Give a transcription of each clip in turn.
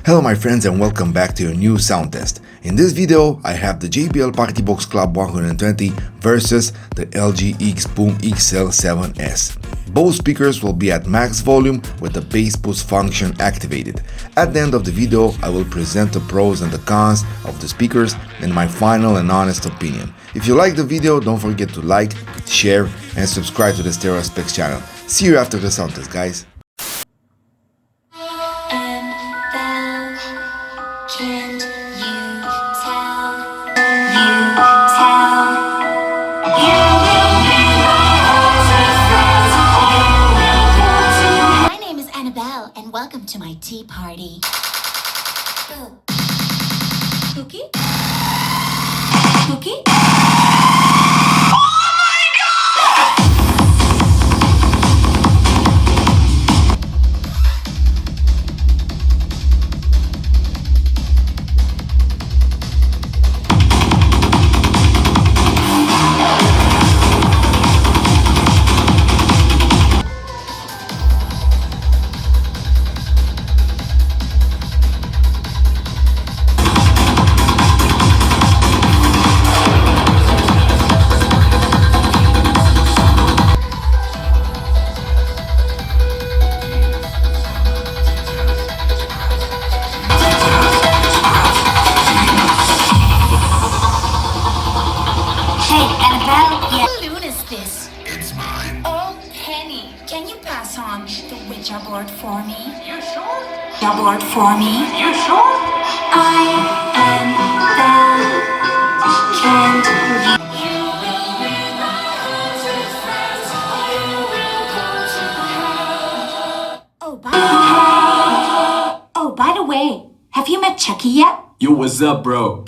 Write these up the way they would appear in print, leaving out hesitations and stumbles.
Hello my friends and welcome back to a new sound test. In this video I have the JBL PartyBox Club 120 versus the LG XBoom XL7S. Both speakers will be at max volume with the bass boost function activated. At the end of the video I will present the pros and the cons of the speakers and my final and honest opinion. If you like the video, don't forget to like, share and subscribe to the Stereo Specs channel. See you after the sound test, guys. Can't you tell? My name is Annabelle, and welcome to my tea party. Cookie? Cookie? Can you pass on the Ouija board for me? You sure? The board for me? You sure? I am Belle. Can't you will be my haunted friends. You will go to hell. Oh, by the way, have you met Chucky yet? Yo, what's up, bro?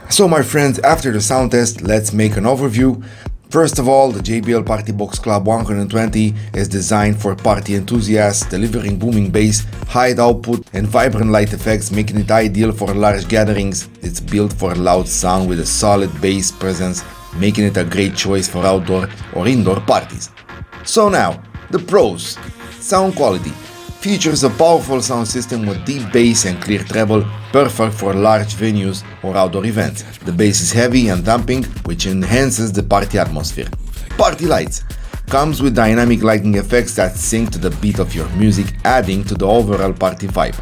So my friends, after the sound test, let's make an overview. First of all, the JBL PartyBox Club 120 is designed for party enthusiasts, delivering booming bass, high output and vibrant light effects, making it ideal for large gatherings. It's built for loud sound with a solid bass presence, making it a great choice for outdoor or indoor parties. So now, the pros. Sound quality. Features a powerful sound system with deep bass and clear treble, perfect for large venues or outdoor events. The bass is heavy and damping, which enhances the party atmosphere. Party lights. Comes with dynamic lighting effects that sync to the beat of your music, adding to the overall party vibe.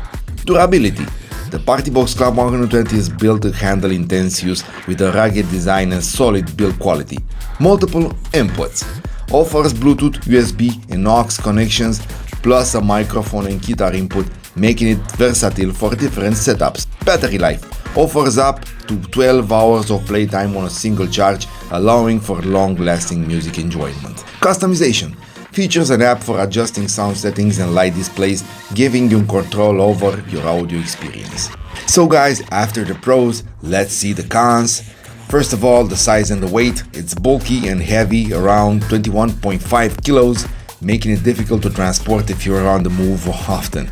Durability. The PartyBox Club 120 is built to handle intense use with a rugged design and solid build quality. Multiple inputs. Offers Bluetooth, USB and aux connections, plus a microphone and guitar input, making it versatile for different setups. Battery life. Offers up to 12 hours of playtime on a single charge, allowing for long-lasting music enjoyment. Customization. Features an app for adjusting sound settings and light displays, giving you control over your audio experience. So guys, after the pros, let's see the cons. First of all, the size and the weight. It's bulky and heavy, around 21.5 kilos. making it difficult to transport if you're on the move often.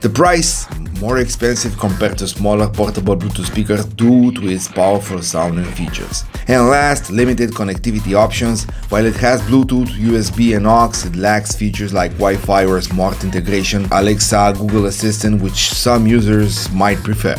The price, more expensive compared to smaller portable Bluetooth speakers due to its powerful sound and features. And last, limited connectivity options. While it has Bluetooth, USB and aux, it lacks features like Wi-Fi or smart integration, Alexa, Google Assistant, which some users might prefer.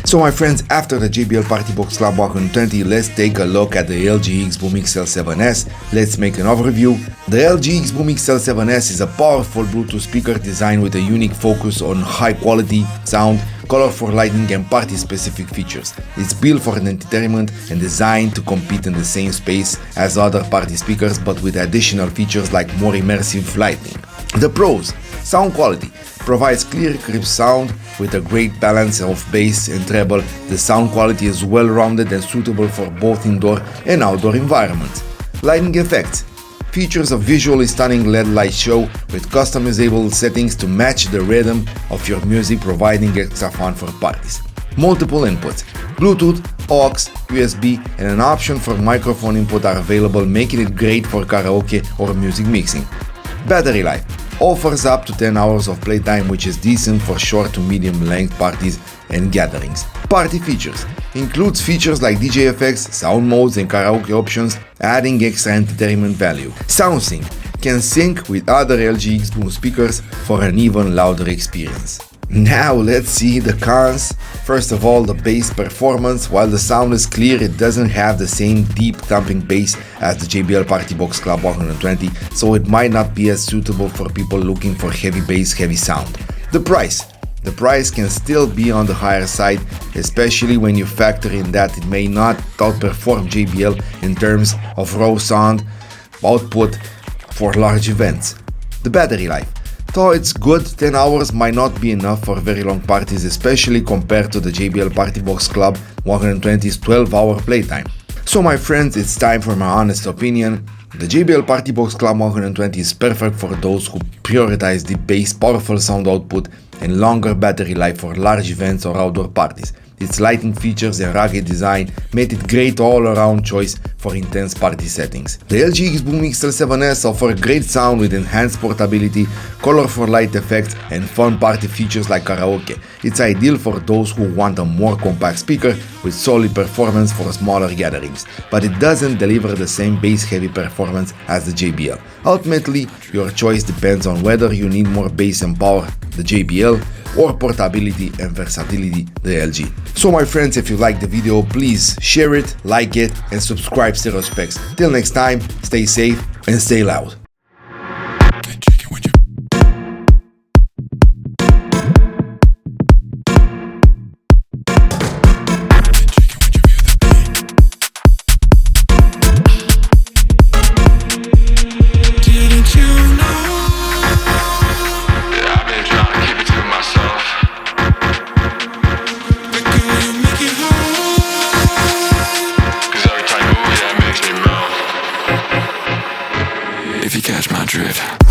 So my friends, after the JBL PartyBox Club 120, let's take a look at the LG XBoom XL7S. Let's make an overview. The LG XBoom XL7S is a powerful Bluetooth speaker designed with a unique focus on high quality sound, colorful lighting and party-specific features. It's built for entertainment and designed to compete in the same space as other party speakers, but with additional features like more immersive lighting. The pros: sound quality. Provides clear, crisp sound with a great balance of bass and treble. The sound quality is well-rounded and suitable for both indoor and outdoor environments. Lighting effects. Features a visually stunning LED light show with customizable settings to match the rhythm of your music, providing extra fun for parties. Multiple inputs. Bluetooth, aux, USB and an option for microphone input are available, making it great for karaoke or music mixing. Battery life. Offers up to 10 hours of playtime, which is decent for short to medium length parties and gatherings. Party features. Includes features like DJ effects, sound modes and karaoke options, adding extra entertainment value. SoundSync. Can sync with other LG XBoom speakers for an even louder experience. Now let's see the cons. First of all, the bass performance. While the sound is clear, it doesn't have the same deep thumping bass as the JBL PartyBox Club 120, so it might not be as suitable for people looking for heavy bass, heavy sound. The price. The price can still be on the higher side, especially when you factor in that it may not outperform JBL in terms of raw sound output for large events. The battery life. Though it's good, 10 hours might not be enough for very long parties, especially compared to the JBL PartyBox Club 120's 12-hour playtime. So my friends, it's time for my honest opinion. The JBL PartyBox Club 120 is perfect for those who prioritize the bass, powerful sound output and longer battery life for large events or outdoor parties. Its lighting features and rugged design made it great all-around choice for intense party settings. The LG XBoom XL7S offers great sound with enhanced portability, colorful light effects and fun party features like karaoke. It's ideal for those who want a more compact speaker with solid performance for smaller gatherings, but it doesn't deliver the same bass-heavy performance as the JBL. Ultimately, your choice depends on whether you need more bass and power, the JBL, or portability and versatility, the LG. So my friends, if you like the video, please share it, like it and subscribe Stereo Specs. Till next time, stay safe and stay loud. If you catch my drift.